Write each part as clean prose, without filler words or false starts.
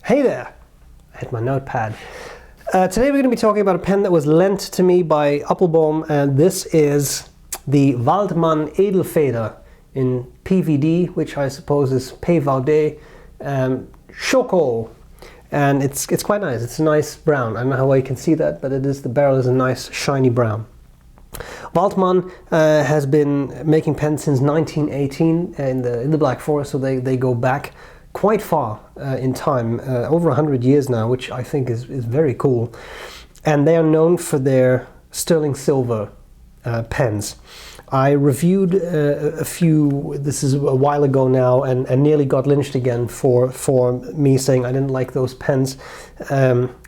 Hey there! I hit my notepad. Today we're going to be talking about a pen that was lent to me by Appelboom, and this is the Waldmann Edelfeder in PVD, which I suppose is B.R.E. Choco. And it's quite nice. It's a nice brown. I don't know how well you can see that, but the barrel is a nice shiny brown. Waldmann has been making pens since 1918 in the Black Forest, so they go back quite far in time, over 100 years now, which I think is very cool. And they are known for their sterling silver pens. I reviewed a few, this is a while ago now, and nearly got lynched again for me saying I didn't like those pens,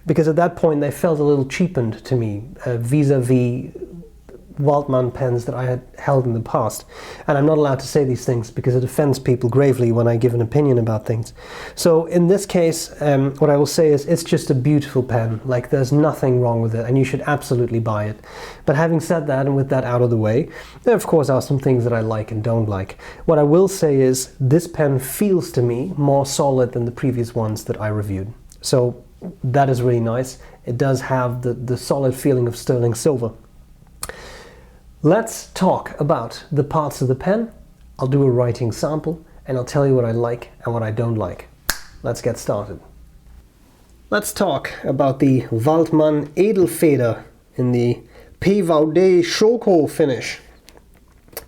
because at that point they felt a little cheapened to me vis-a-vis Waldmann pens that I had held in the past. And I'm not allowed to say these things because it offends people gravely when I give an opinion about things. So in this case, what I will say is it's just a beautiful pen. Like, there's nothing wrong with it and you should absolutely buy it. But having said that, and with that out of the way, there of course are some things that I like and don't like. What I will say is this pen feels to me more solid than the previous ones that I reviewed. So that is really nice. It does have the solid feeling of sterling silver. Let's talk about the parts of the pen. I'll do a writing sample and I'll tell you what I like and what I don't like. Let's get started. Let's talk about the Waldmann Edelfeder in the B.R.E. Choco finish.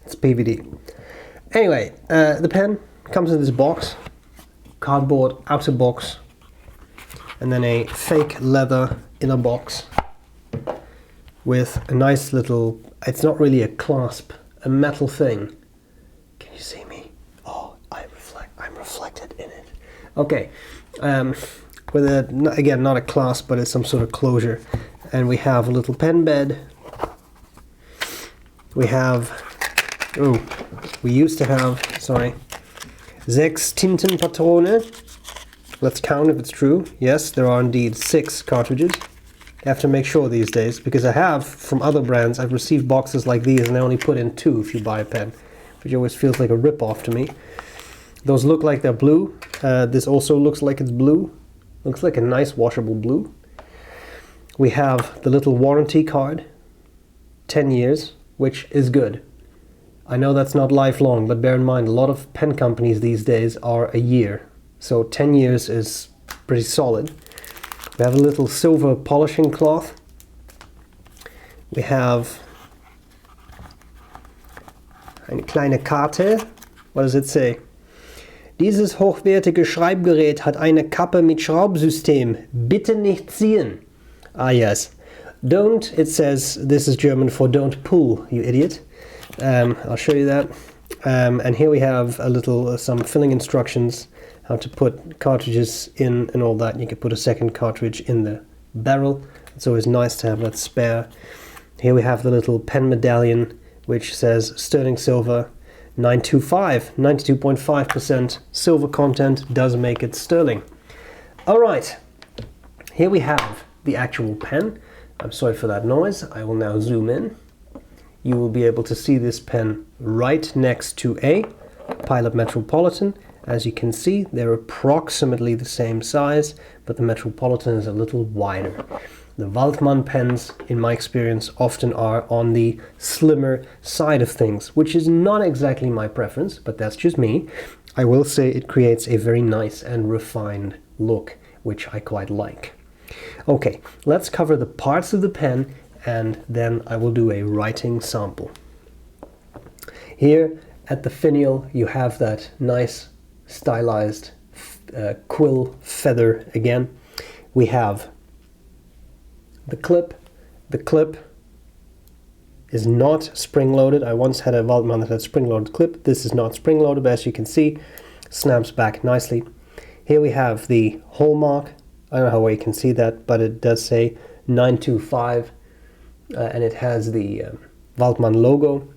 It's PVD. Anyway, the pen comes in this box, cardboard outer box, and then a fake leather inner box with a nice little, it's not really a clasp, a metal thing. Can you see me? Oh, I'm reflected in it. Okay, with a, again, not a clasp, but it's some sort of closure. And we have a little pen bed. We have, we used to have, 6 Tintenpatrone. Let's count if it's true. Yes, there are indeed 6 cartridges. I have to make sure these days, because I have, from other brands, I've received boxes like these and they only put in 2 if you buy a pen, which always feels like a rip-off to me. Those look like they're blue. This also looks like it's blue. Looks like a nice washable blue. We have the little warranty card, 10 years, which is good. I know that's not lifelong, but bear in mind a lot of pen companies these days are a year. So 10 years is pretty solid. We have a little silver polishing cloth. We have eine kleine Karte. What does it say? Dieses hochwertige Schreibgerät hat eine Kappe mit Schraubsystem. Bitte nicht ziehen. Ah yes. Don't, it says, this is German for don't pull, you idiot. I'll show you that. And here we have a little, some filling instructions, how to put cartridges in and all that. You can put a second cartridge in the barrel. It's always nice to have that spare. Here we have the little pen medallion, which says sterling silver 925, 92.5% silver content does make it sterling. All right, here we have the actual pen. I'm sorry for that noise. I will now zoom in. You will be able to see this pen right next to a Pilot Metropolitan. As you can see, they're approximately the same size, but the Metropolitan is a little wider. The Waldmann pens, in my experience, often are on the slimmer side of things, which is not exactly my preference, but that's just me. I will say it creates a very nice and refined look, which I quite like. Okay, let's cover the parts of the pen, and then I will do a writing sample. Here at the finial, you have that nice stylized quill feather again. We have the clip. The clip is not spring-loaded. I once had a Waldmann that had spring-loaded clip. This is not spring-loaded, but as you can see, snaps back nicely. Here we have the hallmark. I don't know how well you can see that, but it does say 925, and it has the Waldmann logo.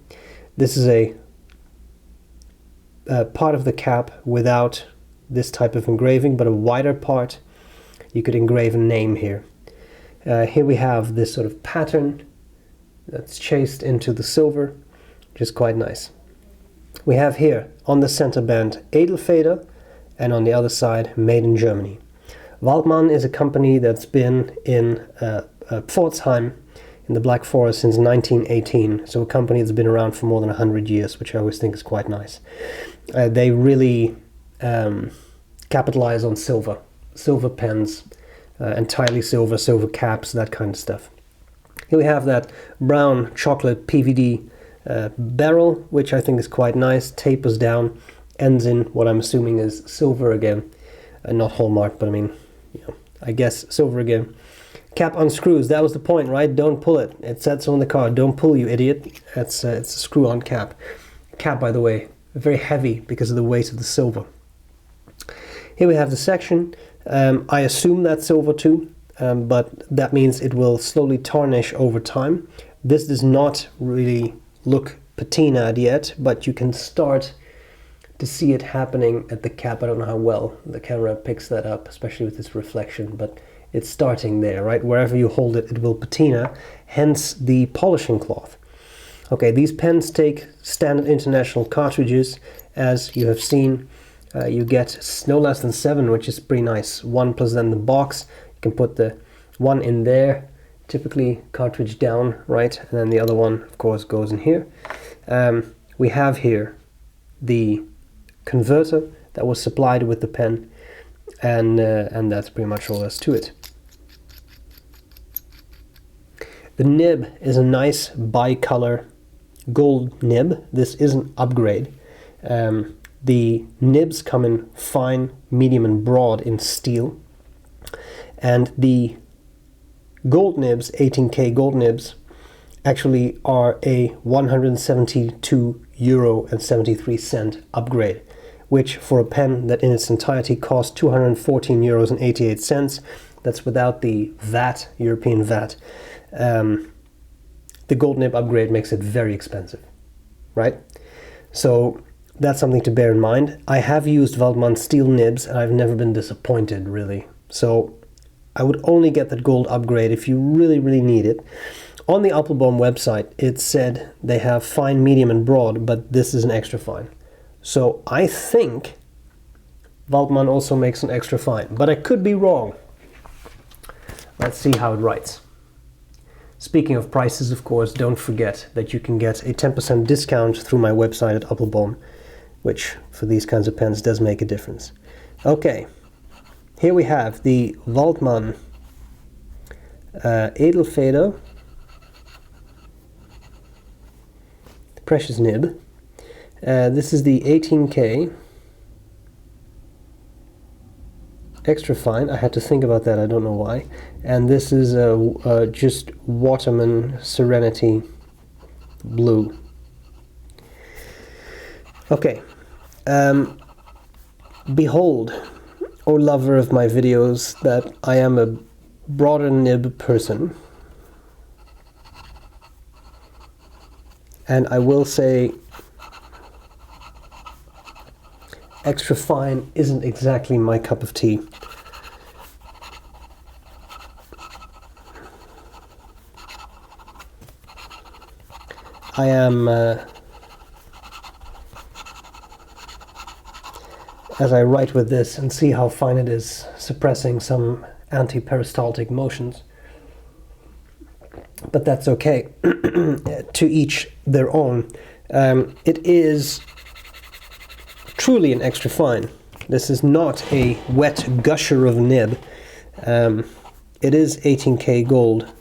This is a part of the cap without this type of engraving, but a wider part. You could engrave a name here. Here we have this sort of pattern that's chased into the silver, which is quite nice. We have here on the center band Edelfeder, and on the other side Made in Germany. Waldmann is a company that's been in Pforzheim in the Black Forest since 1918, so a company that's been around for more than 100 years, which I always think is quite nice. They really capitalize on silver pens, entirely silver caps, that kind of stuff. Here we have that brown chocolate PVD barrel, which I think is quite nice, tapers down, ends in what I'm assuming is silver again, not hallmark, but I mean, you know, I guess silver again. Cap unscrews, that was the point, right? Don't pull it. It said so on the card. Don't pull, you idiot. It's a screw-on cap. Cap, by the way, very heavy because of the weight of the silver. Here we have the section. I assume that's silver too, but that means it will slowly tarnish over time. This does not really look patinaed yet, but you can start to see it happening at the cap. I don't know how well the camera picks that up, especially with this reflection, but it's starting there, right? Wherever you hold it, it will patina, hence the polishing cloth. Okay, these pens take standard international cartridges. As you have seen, you get no less than 7, which is pretty nice. 1 plus then the box. You can put the one in there, typically cartridge down, right? And then the other one, of course, goes in here. We have here the converter that was supplied with the pen, and that's pretty much all there is to it. The nib is a nice bicolor gold nib. This is an upgrade. The nibs come in fine, medium, and broad in steel, and the gold nibs, 18K gold nibs, actually are a €172.73 upgrade, which for a pen that in its entirety costs €214.88, that's without the VAT, European VAT, the gold nib upgrade makes it very expensive, right? So that's something to bear in mind. I have used Waldmann steel nibs and I've never been disappointed, really. So I would only get that gold upgrade if you really, really need it. On the Appelboom website, it said they have fine, medium, and broad, but this is an extra fine. So I think Waldmann also makes an extra fine, but I could be wrong. Let's see how it writes. Speaking of prices, of course, don't forget that you can get a 10% discount through my website at Appelboom, which for these kinds of pens does make a difference. Okay, here we have the Waldmann Edelfeder precious nib. This is the 18K extra fine. I had to think about that, I don't know why. And this is just Waldmann Serenity blue. Okay, behold, O lover of my videos, that I am a broader nib person. And I will say extra fine isn't exactly my cup of tea. I am, as I write with this and see how fine it is, suppressing some anti-peristaltic motions. But that's okay. To each their own. It is truly an extra fine. This is not a wet gusher of nib. It is 18K gold.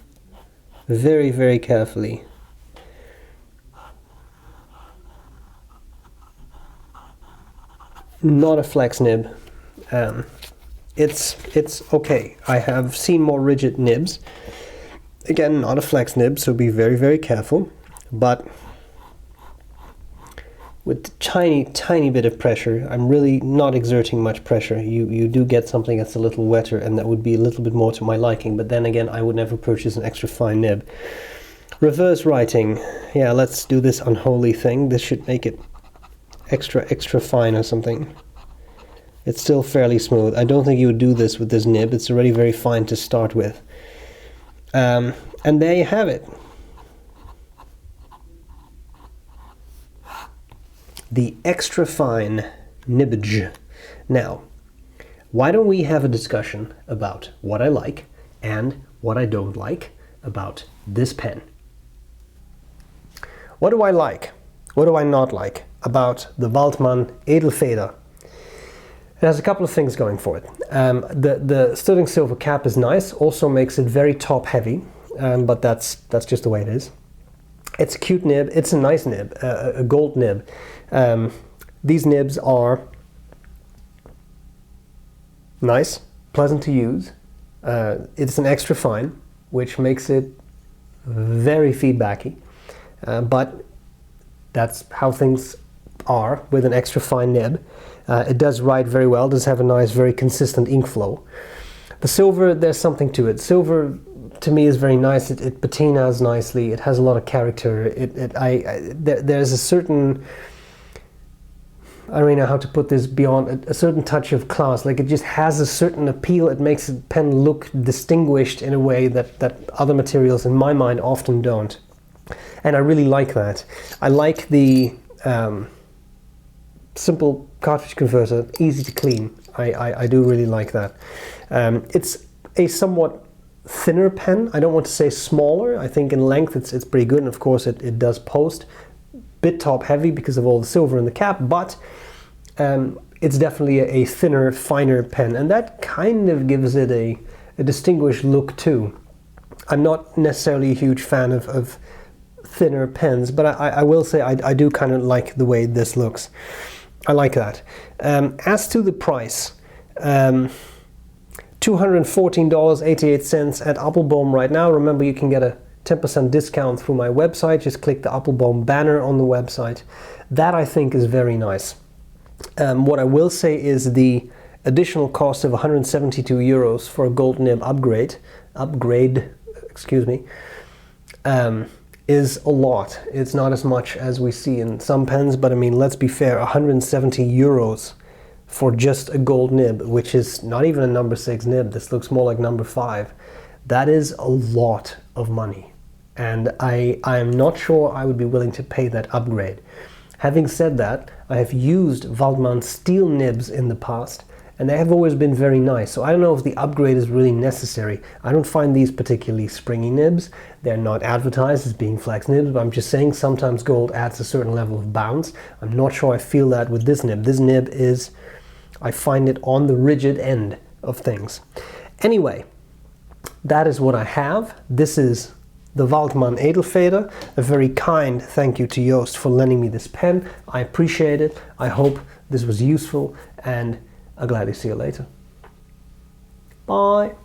Very, very carefully. Not a flex nib. It's okay. I have seen more rigid nibs. Again, not a flex nib, so be very, very careful. But with tiny bit of pressure, I'm really not exerting much pressure. You do get something that's a little wetter, and that would be a little bit more to my liking. But then again, I would never purchase an extra fine nib. Reverse writing. Yeah, let's do this unholy thing. This should make it extra fine or something. It's still fairly smooth. I don't think you would do this with this nib. It's already very fine to start with. And there you have it. The extra fine nibbage. Now, why don't we have a discussion about what I like and what I don't like about this pen. What do I like? What do I not like about the Waldmann Edelfeder? It has a couple of things going for it. The sterling silver cap is nice, also makes it very top heavy, but that's just the way it is. It's a cute nib, it's a nice nib, a gold nib. These nibs are nice, pleasant to use. It's an extra fine, which makes it very feedbacky, but that's how things are with an extra fine nib. It does write very well, does have a nice, very consistent ink flow. The silver, there's something to it. Silver, to me, is very nice. It patinas nicely. It has a lot of character. There's a certain, I don't know how to put this beyond, a certain touch of class. Like, it just has a certain appeal. It makes the pen look distinguished in a way that other materials, in my mind, often don't. And I really like that. I like the simple cartridge converter, easy to clean. I do really like that. It's a somewhat thinner pen. I don't want to say smaller. I think in length it's pretty good, and of course it does post. Bit top heavy because of all the silver in the cap, but it's definitely a thinner, finer pen, and that kind of gives it a distinguished look too. I'm not necessarily a huge fan of thinner pens, but I will say I do kind of like the way this looks. I like that. As to the price, $214.88 at Appelboom right now. Remember, you can get a 10% discount through my website. Just click the Appelboom banner on the website. That, I think, is very nice. What I will say is the additional cost of 172 euros for a gold nib upgrade, excuse me, is a lot. It's not as much as we see in some pens, but I mean, let's be fair, 170 euros for just a gold nib, which is not even a number 6 nib. This looks more like number 5. That is a lot of money, and I am not sure I would be willing to pay that upgrade. Having said that, I have used Waldmann steel nibs in the past, and they have always been very nice, so I don't know if the upgrade is really necessary. I don't find these particularly springy nibs. They're not advertised as being flex nibs, but I'm just saying sometimes gold adds a certain level of bounce. I'm not sure I feel that with this nib. This nib is, I find it on the rigid end of things. Anyway, that is what I have. This is the Waldmann Edelfeder. A very kind thank you to Joost for lending me this pen. I appreciate it. I hope this was useful, and I'll gladly see you later. Bye.